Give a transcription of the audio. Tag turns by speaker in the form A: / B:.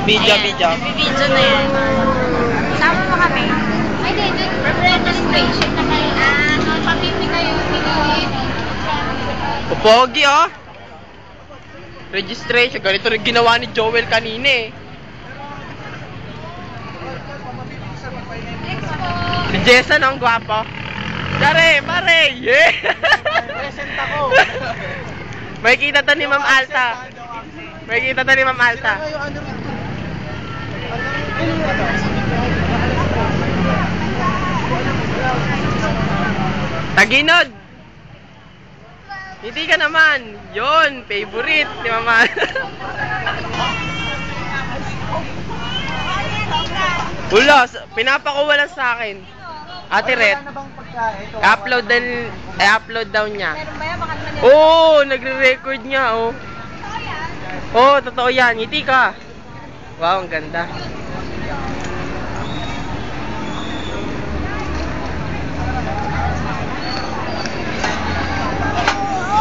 A: Video.
B: Video na yan. Sama mo kami. Ay, hindi. Registration na kayo. Papiti kayo.
A: Pogi, oh. Registration. Ganito rin ginawa ni Joel kanina, eh. Si Jason ang gwapo. Pare! Yeah!
C: Present ako.
A: May kita to ni Ma'am Alta. Taginod! Hindi ka naman. Yon, favorite ni Mama. Wala, pinapakuha lang sa akin. Ate Red, i-upload daw niya. Oo, nagre-record niya, oh. Oo, totoo yan. Ngiti ka. Wow, ang ganda.